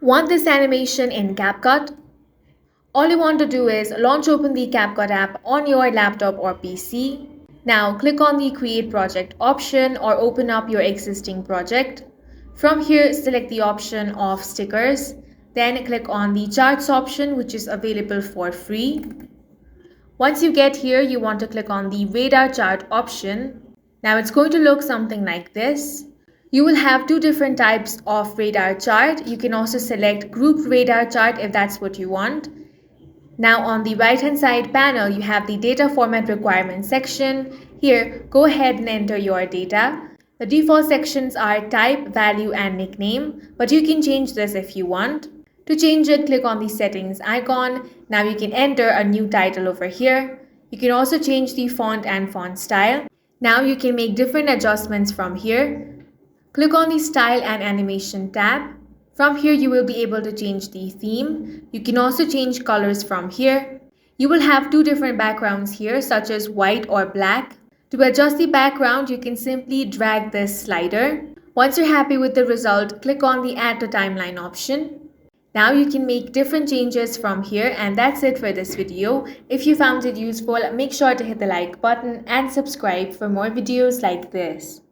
Want this animation in CapCut? All you want to do is launch open the CapCut app on your laptop or PC. Now click on the Create Project option or open up your existing project. From here, select the option of stickers. Then click on the charts option, which is available for free. Once you get here, you want to click on the radar chart option. Now it's going to look something like this. You will have two different types of radar chart. You can also select group radar chart if that's what you want. Now on the right hand side panel, you have the data format requirements section. Here, go ahead and enter your data. The default sections are type, value and nickname, but you can change this if you want. To change it, click on the settings icon. Now you can enter a new title over here. You can also change the font and font style. Now you can make different adjustments from here. Click on the Style and Animation tab. From here, you will be able to change the theme. You can also change colors from here. You will have two different backgrounds here, such as white or black. To adjust the background, you can simply drag this slider. Once you're happy with the result, click on the Add to Timeline option. Now you can make different changes from here, and that's it for this video. If you found it useful, make sure to hit the like button and subscribe for more videos like this.